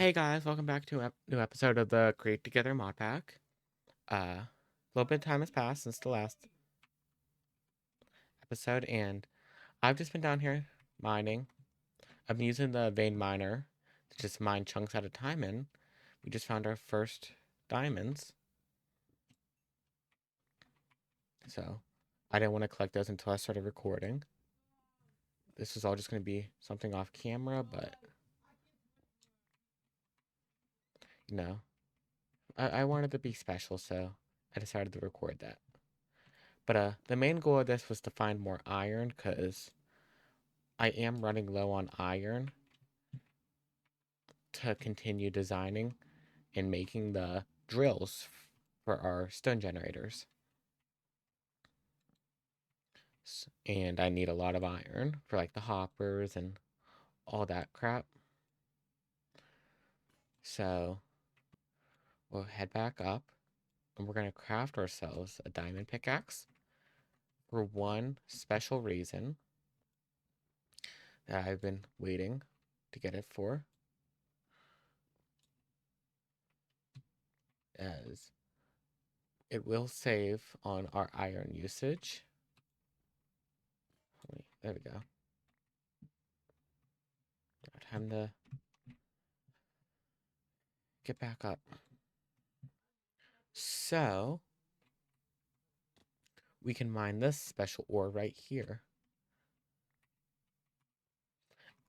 Hey guys, welcome back to a new episode of the Create Together mod pack. A little bit of time has passed since the last episode, and I've just been down here mining. I'm using the vein miner to just mine chunks at a time, and we just found our first diamonds. So I didn't want to collect those until I started recording. This is all just going to be something off camera, but you know, I wanted to be special, so I decided to record that. But the main goal of this was to find more iron, because I am running low on iron to continue designing and making the drills for our stone generators. And I need a lot of iron for like the hoppers and all that crap. So we'll head back up and we're going to craft ourselves a diamond pickaxe for one special reason that I've been waiting to get it for, as it will save on our iron usage. There we go. Time to get back up. So we can mine this special ore right here,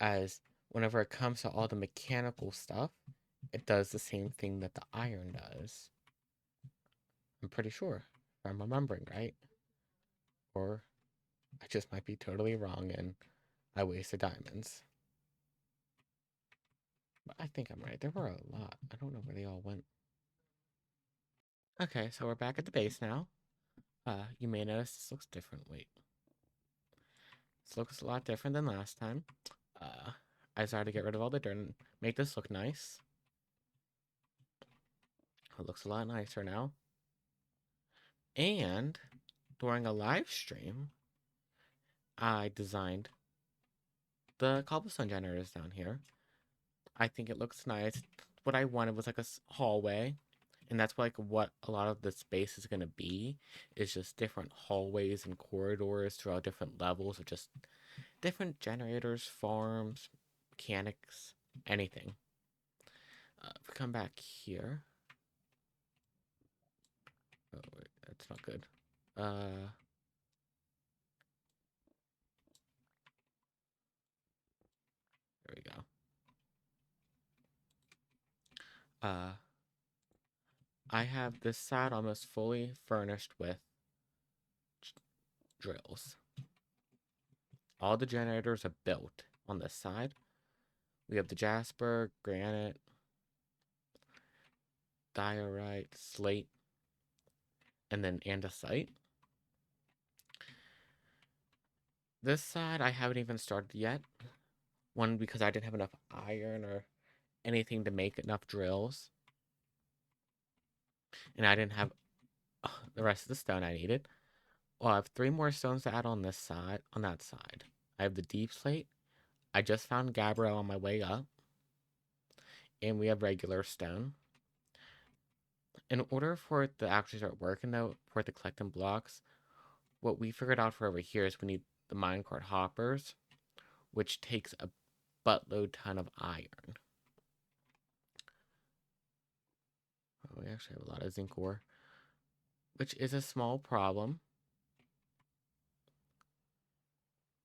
as whenever it comes to all the mechanical stuff, it does the same thing that the iron does. I'm pretty sure, if I'm remembering right. Or I just might be totally wrong and I wasted diamonds. But I think I'm right. There were a lot. I don't know where they all went. Okay, so we're back at the base now. You may notice this looks different. Wait. This looks a lot different than last time. Uh, I decided to get rid of all the dirt and make this look nice. It looks a lot nicer now. And during a live stream, I designed the cobblestone generators down here. I think it looks nice. What I wanted was like a hallway, and that's like what a lot of the space is going to be, is just different hallways and corridors throughout different levels of just different generators, farms, mechanics, anything. If we come back here. Oh, wait, that's not good. There we go. I have this side almost fully furnished with drills. All the generators are built on this side. We have the jasper, granite, diorite, slate, and then andesite. This side I haven't even started yet. One, because I didn't have enough iron or anything to make enough drills. And I didn't have the rest of the stone I needed. Well, I have 3 more stones to add on this side, on that side. I have the deep slate. I just found gabbro on my way up. And we have regular stone. In order for it to actually start working, though, for it to collect in blocks, what we figured out for over here is we need the minecart hoppers, which takes a buttload ton of iron. Oh, we actually have a lot of zinc ore, which is a small problem,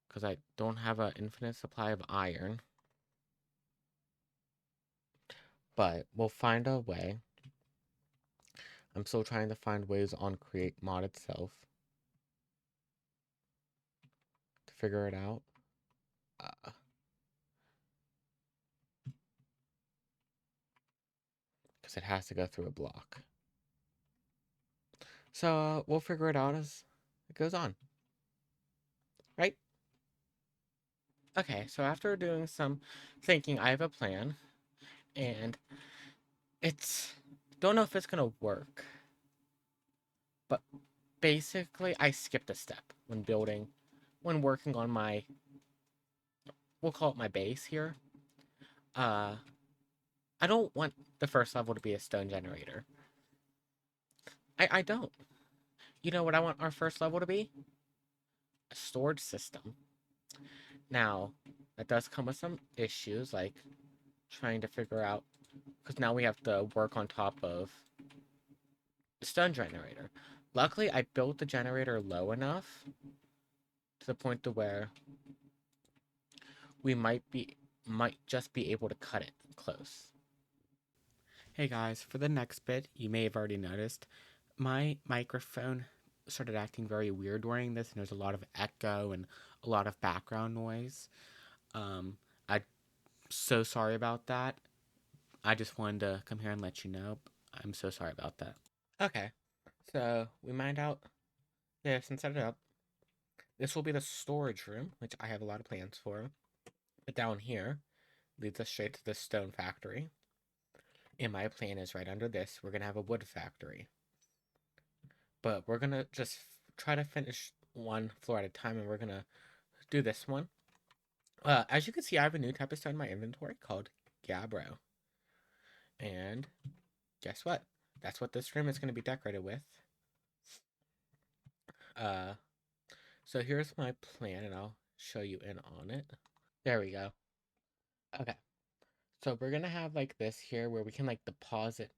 because I don't have an infinite supply of iron. But we'll find a way. I'm still trying to find ways on Create Mod itself to figure it out. Because it has to go through a block. So we'll figure it out as it goes on. Right? Okay, so after doing some thinking, I have a plan. And it's... don't know if it's gonna work. But basically, I skipped a step when building... when working on my... we'll call it my base here. Uh... I don't want the first level to be a stone generator. I don't. You know what I want our first level to be? A storage system. Now, that does come with some issues, like trying to figure out, because now we have to work on top of the stun generator. Luckily, I built the generator low enough to the point to where we might just be able to cut it close. Hey guys, for the next bit, you may have already noticed my microphone started acting very weird during this, and there's a lot of echo and a lot of background noise. I'm so sorry about that. I just wanted to come here and let you know. I'm so sorry about that. Okay, so we mined out this and set it up. This will be the storage room, which I have a lot of plans for. But down here leads us straight to the stone factory. And my plan is right under this, we're going to have a wood factory. But we're going to just try to finish one floor at a time, and we're going to do this one. As you can see, I have a new type of stone in my inventory called Gabbro. And guess what? That's what this room is going to be decorated with. Uh, so here's my plan, and I'll show you in on it. There we go. Okay. So we're gonna have like this here where we can like deposit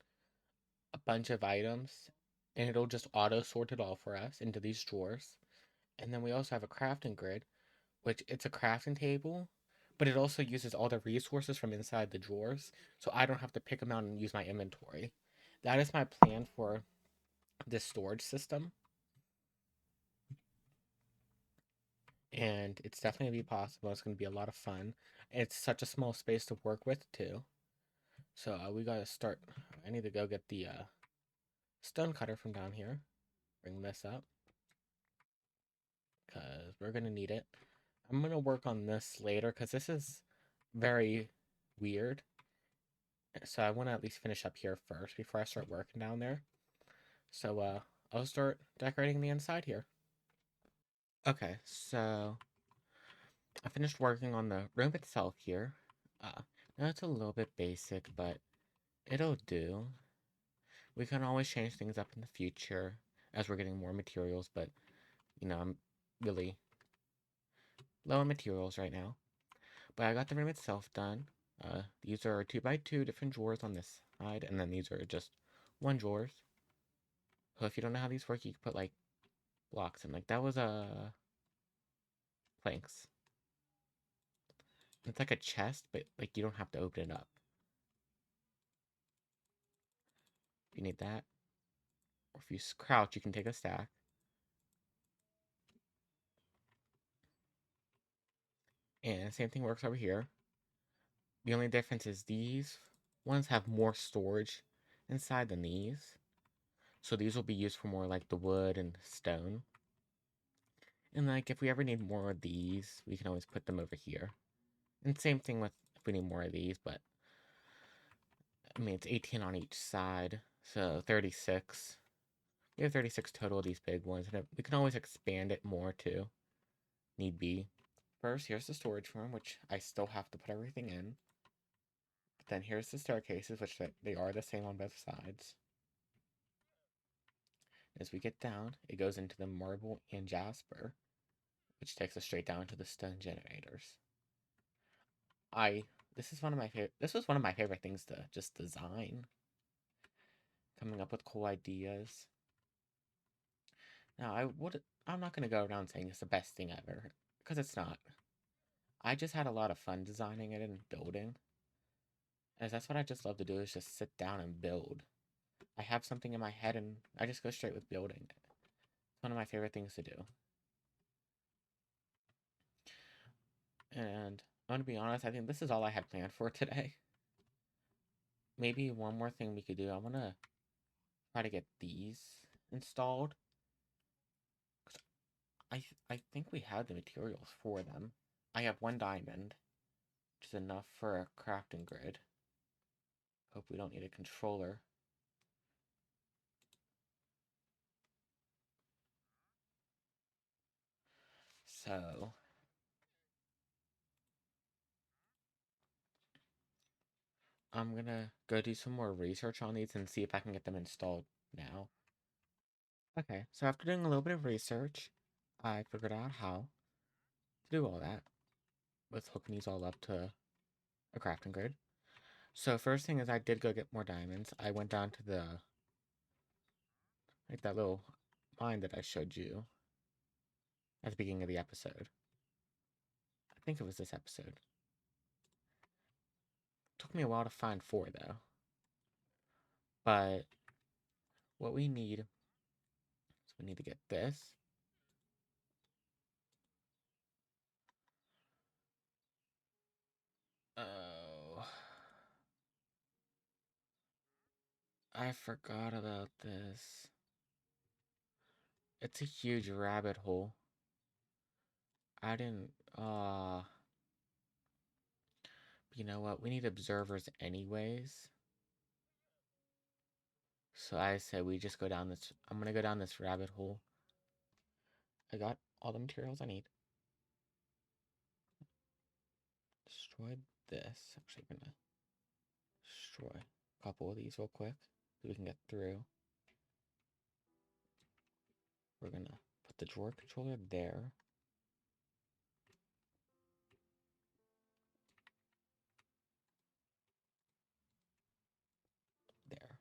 a bunch of items and it'll just auto sort it all for us into these drawers. And then we also have a crafting grid, which it's a crafting table, but it also uses all the resources from inside the drawers, so I don't have to pick them out and use my inventory. That is my plan for this storage system. And it's definitely gonna be possible. It's gonna be a lot of fun. It's such a small space to work with too. So we gotta start. I need to go get the stone cutter from down here. Bring this up because we're gonna need it. I'm gonna work on this later because this is very weird. So I want to at least finish up here first before I start working down there. So I'll start decorating the inside here. Okay, so I finished working on the room itself here. Now it's a little bit basic, but it'll do. We can always change things up in the future as we're getting more materials, but I'm really low on materials right now. But I got the room itself done. These are 2x2 different drawers on this side, and then these are just one drawers. So if you don't know how these work, you can put like blocks in. Like that was planks. It's like a chest, but like you don't have to open it up. If you need that, or if you crouch, you can take a stack. And same thing works over here. The only difference is these ones have more storage inside than these. So these will be used for more like the wood and stone. And like if we ever need more of these, we can always put them over here. And same thing with if we need more of these, but I mean it's 18 on each side, so 36. We have 36 total of these big ones, and we can always expand it more too, need be. First, here's the storage room, which I still have to put everything in. But then here's the staircases, which they are the same on both sides. As we get down, it goes into the marble and jasper, which takes us straight down to the stone generators. I this was one of my favorite things to just design. Coming up with cool ideas. Now I'm not gonna go around saying it's the best thing ever, because it's not. I just had a lot of fun designing it and building. As that's what I just love to do is just sit down and build. I have something in my head and I just go straight with building it. It's one of my favorite things to do. And I'm gonna be honest, I think this is all I had planned for today. Maybe one more thing we could do. I wanna try to get these installed. 'Cause I think we have the materials for them. I have one diamond, which is enough for a crafting grid. Hope we don't need a controller. So I'm gonna go do some more research on these and see if I can get them installed now. Okay, so after doing a little bit of research, I figured out how to do all that with hooking these all up to a crafting grid. So first thing is I did go get more diamonds. I went down to like that little mine that I showed you at the beginning of the episode. I think it was this episode. Took me a while to find 4 though. But what we need is we need to get this. Oh, I forgot about this. It's a huge rabbit hole. I didn't, you know what? We need observers anyways. So I said we just go down this, I'm gonna go down this rabbit hole. I got all the materials I need. Destroy this. Actually, I'm gonna destroy a couple of these real quick so we can get through. We're gonna put the drawer controller there. There.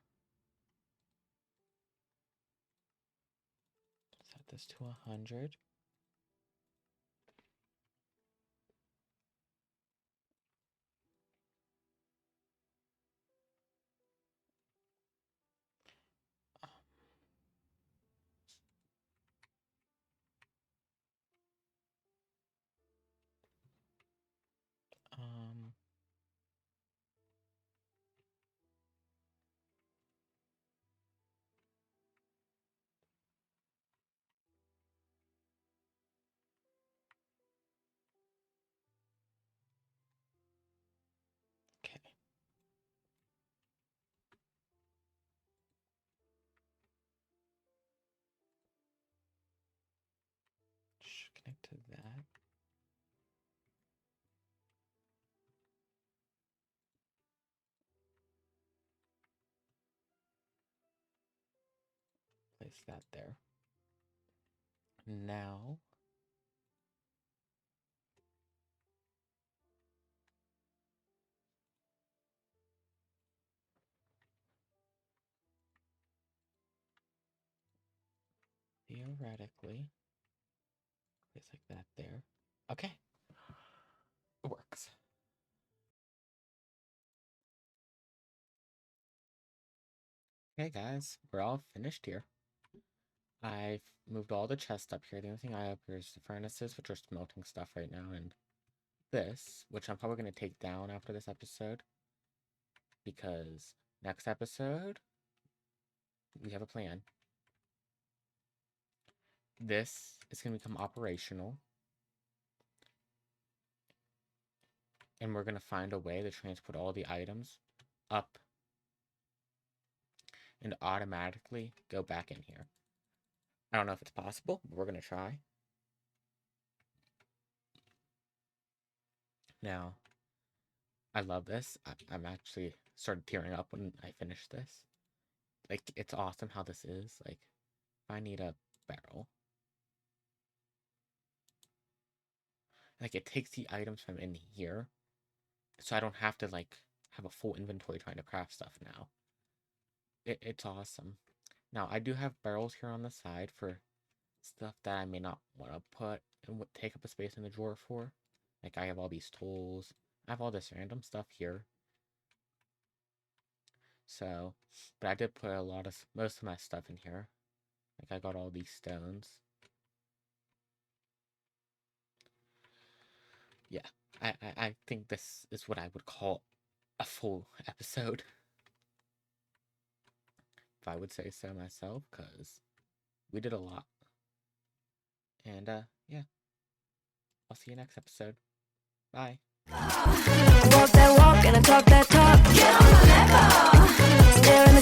Set this to 100. Um, okay. Connect to that. Place that there. Now, theoretically, place like that there. Okay. It works. Okay, guys, we're all finished here. I've moved all the chests up here. The only thing I have here is the furnaces, which are smelting stuff right now, and this, which I'm probably going to take down after this episode, because next episode, we have a plan. This is going to become operational, and we're going to find a way to transport all the items up and automatically go back in here. I don't know if it's possible, but we're going to try. Now, I love this. I'm actually started tearing up when I finished this. Like, it's awesome how this is. Like, if I need a barrel, like, it takes the items from in here, so I don't have to, like, have a full inventory trying to craft stuff now. It's awesome. Now, I do have barrels here on the side for stuff that I may not want to put and take up a space in the drawer for. Like, I have all these tools. I have all this random stuff here. So, but I did put most of my stuff in here. Like, I got all these stones. Yeah, I think this is what I would call a full episode. If I would say so myself, because we did a lot. And, yeah. I'll see you next episode. Bye. Walk that walk and I talk that talk. Get on the level. Stare in the